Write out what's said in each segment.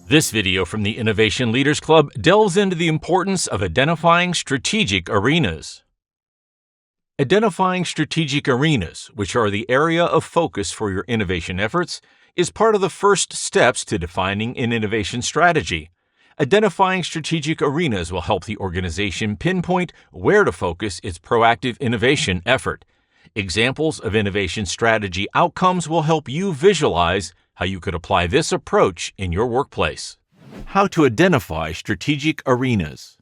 This video from the Innovation Leaders Club delves into the importance of identifying strategic arenas. Identifying strategic arenas, which are the area of focus for your innovation efforts, is part of the first steps to defining an innovation strategy. Identifying strategic arenas will help the organization pinpoint where to focus its proactive innovation effort. Examples of innovation strategy outcomes will help you visualize how you could apply this approach in your workplace. How to identify strategic arenas.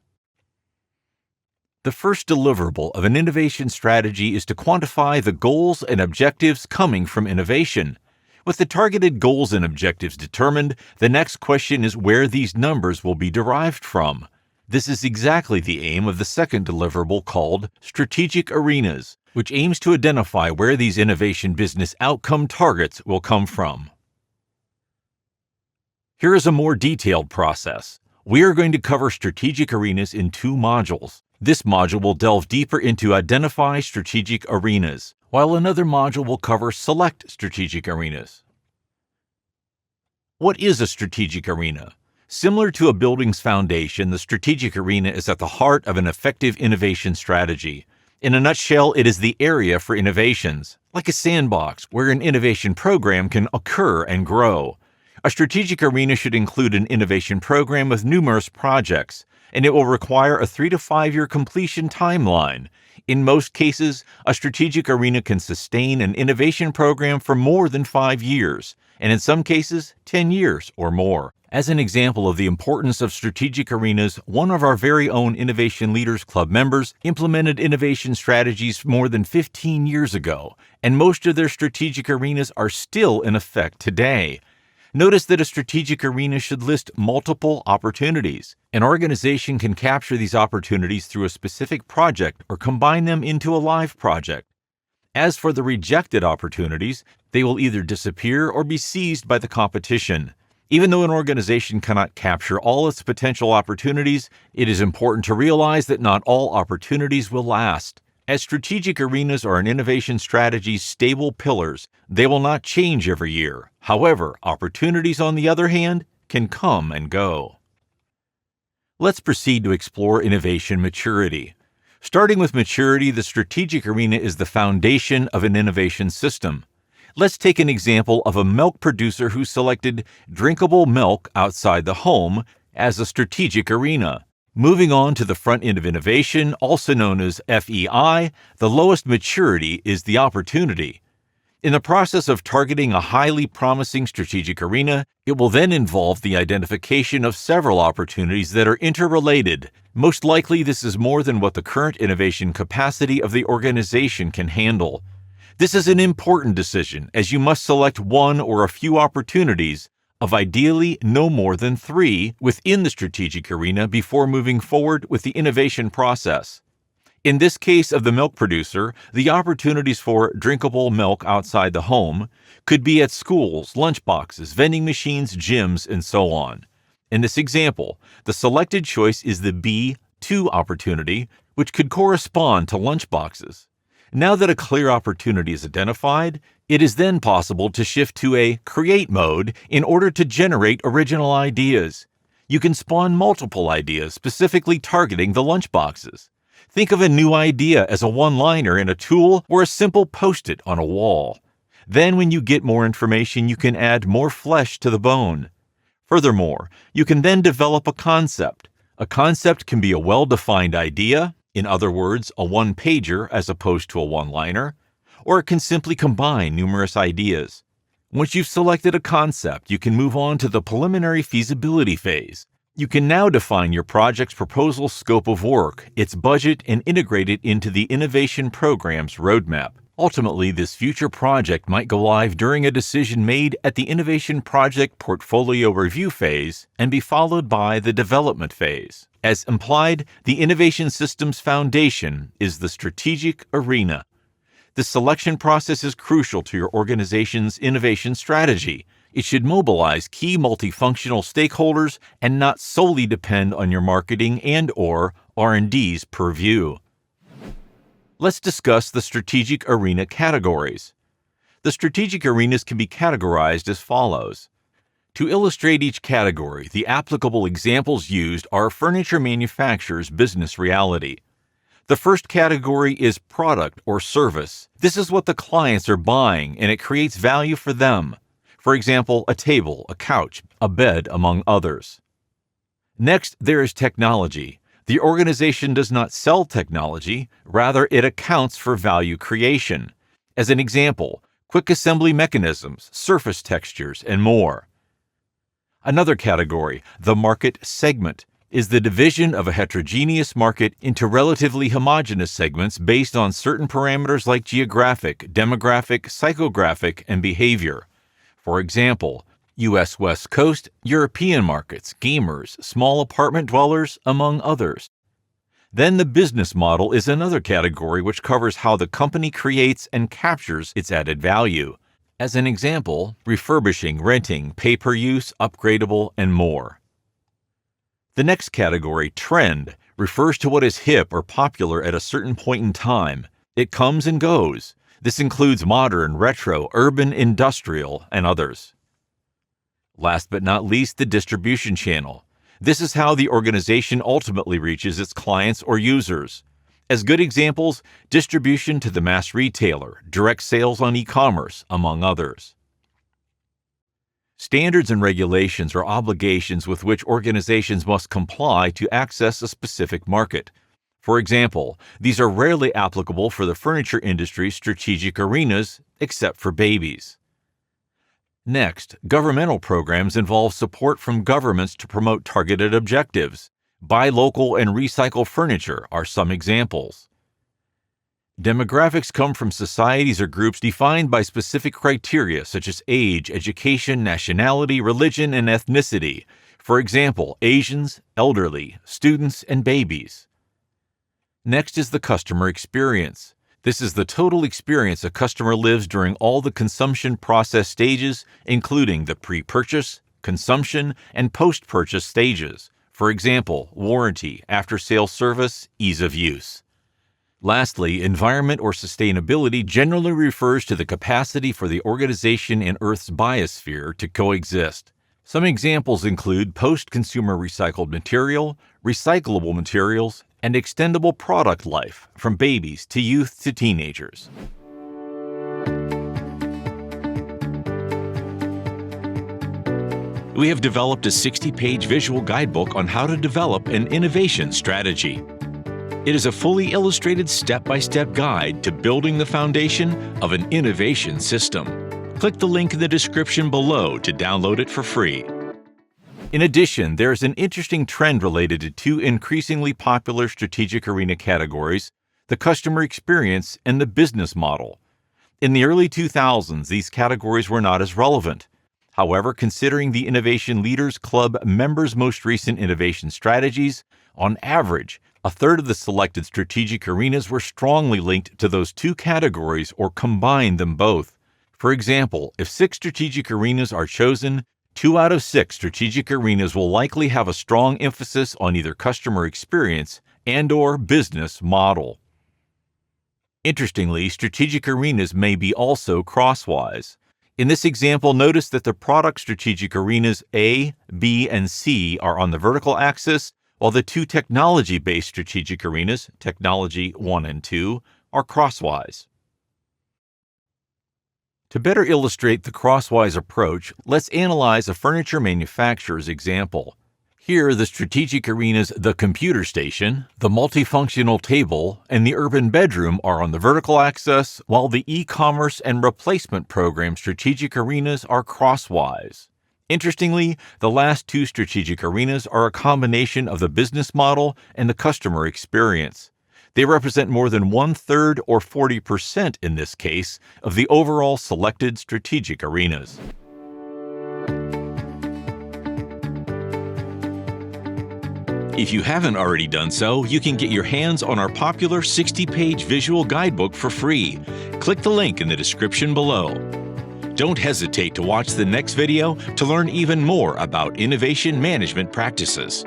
The first deliverable of an innovation strategy is to quantify the goals and objectives coming from innovation. With the targeted goals and objectives determined, the next question is where these numbers will be derived from. This is exactly the aim of the second deliverable called strategic arenas, which aims to identify where these innovation business outcome targets will come from. Here is a more detailed process. We are going to cover strategic arenas in 2 modules. This module will delve deeper into identify strategic arenas, while another module will cover select strategic arenas. What is a strategic arena? Similar to a building's foundation, the strategic arena is at the heart of an effective innovation strategy. In a nutshell, it is the area for innovations, like a sandbox where an innovation program can occur and grow. A strategic arena should include an innovation program with numerous projects, and it will require a 3 to 5 year completion timeline. In most cases, a strategic arena can sustain an innovation program for more than 5 years, and in some cases, 10 years or more. As an example of the importance of strategic arenas, one of our very own Innovation Leaders Club members implemented innovation strategies more than 15 years ago, and most of their strategic arenas are still in effect today. Notice that a strategic arena should list multiple opportunities. An organization can capture these opportunities through a specific project or combine them into a live project. As for the rejected opportunities, they will either disappear or be seized by the competition. Even though an organization cannot capture all its potential opportunities, it is important to realize that not all opportunities will last. As strategic arenas are an innovation strategy's stable pillars, they will not change every year. However, opportunities, on the other hand, can come and go. Let's proceed to explore innovation maturity. Starting with maturity, the strategic arena is the foundation of an innovation system. Let's take an example of a milk producer who selected drinkable milk outside the home as a strategic arena. Moving on to the front end of innovation, also known as FEI, the lowest maturity is the opportunity. In the process of targeting a highly promising strategic arena, it will then involve the identification of several opportunities that are interrelated. Most likely, this is more than what the current innovation capacity of the organization can handle. This is an important decision, as you must select one or a few opportunities of ideally no more than 3 within the strategic arena before moving forward with the innovation process. In this case of the milk producer, the opportunities for drinkable milk outside the home could be at schools, lunchboxes, vending machines, gyms, and so on. In this example, the selected choice is the B2 opportunity, which could correspond to lunchboxes. Now that a clear opportunity is identified, it is then possible to shift to a create mode in order to generate original ideas. You can spawn multiple ideas specifically targeting the lunchboxes. Think of a new idea as a one-liner in a tool or a simple post-it on a wall. Then when you get more information, you can add more flesh to the bone. Furthermore, you can then develop a concept. A concept can be a well-defined idea, in other words, a one-pager as opposed to a one-liner, or it can simply combine numerous ideas. Once you've selected a concept, you can move on to the preliminary feasibility phase. You can now define your project's proposal scope of work, its budget, and integrate it into the innovation program's roadmap. Ultimately, this future project might go live during a decision made at the innovation project portfolio review phase and be followed by the development phase. As implied, the innovation system's foundation is the strategic arena. The selection process is crucial to your organization's innovation strategy. It should mobilize key multifunctional stakeholders and not solely depend on your marketing and/or R&D's purview. Let's discuss the strategic arena categories. The strategic arenas can be categorized as follows. To illustrate each category, the applicable examples used are a furniture manufacturer's business reality. The first category is product or service. This is what the clients are buying, and it creates value for them. For example, a table, a couch, a bed, among others. Next, there is technology. The organization does not sell technology, rather it accounts for value creation. As an example, quick assembly mechanisms, surface textures, and more. Another category, the market segment, is the division of a heterogeneous market into relatively homogeneous segments based on certain parameters like geographic, demographic, psychographic, and behavior. For example, U.S. West Coast, European markets, gamers, small apartment dwellers, among others. Then the business model is another category which covers how the company creates and captures its added value. As an example, refurbishing, renting, pay-per-use, upgradable, and more. The next category, trend, refers to what is hip or popular at a certain point in time. It comes and goes. This includes modern, retro, urban, industrial, and others. Last but not least, the distribution channel. This is how the organization ultimately reaches its clients or users. As good examples, distribution to the mass retailer, direct sales on e-commerce, among others. Standards and regulations are obligations with which organizations must comply to access a specific market. For example, these are rarely applicable for the furniture industry's strategic arenas, except for babies. Next, governmental programs involve support from governments to promote targeted objectives. Buy local and recycle furniture are some examples. Demographics come from societies or groups defined by specific criteria such as age, education, nationality, religion, and ethnicity. For example, Asians, elderly, students, and babies. Next is the customer experience. This is the total experience a customer lives during all the consumption process stages, including the pre-purchase, consumption, and post-purchase stages. For example, warranty, after-sales service, ease of use. Lastly, environment or sustainability generally refers to the capacity for the organization and Earth's biosphere to coexist. Some examples include post-consumer recycled material, recyclable materials, and extendable product life, from babies to youth to teenagers. We have developed a 60-page visual guidebook on how to develop an innovation strategy. It is a fully illustrated step-by-step guide to building the foundation of an innovation system. Click the link in the description below to download it for free. In addition, there is an interesting trend related to two increasingly popular strategic arena categories, the customer experience and the business model. In the early 2000s, these categories were not as relevant. However, considering the Innovation Leaders Club members' most recent innovation strategies, on average, a third of the selected strategic arenas were strongly linked to those two categories or combined them both. For example, if 6 strategic arenas are chosen, 2 out of 6 strategic arenas will likely have a strong emphasis on either customer experience and/or business model. Interestingly, strategic arenas may be also crosswise. In this example, notice that the product strategic arenas A, B, and C are on the vertical axis, while the 2 technology-based strategic arenas, Technology 1 and 2, are crosswise. To better illustrate the crosswise approach, let's analyze a furniture manufacturer's example. Here, the strategic arenas the computer station, the multifunctional table, and the urban bedroom are on the vertical axis, while the e-commerce and replacement program strategic arenas are crosswise. Interestingly, the last 2 strategic arenas are a combination of the business model and the customer experience. They represent more than 1/3 or 40% in this case of the overall selected strategic arenas. If you haven't already done so, you can get your hands on our popular 60-page visual guidebook for free. Click the link in the description below. Don't hesitate to watch the next video to learn even more about innovation management practices.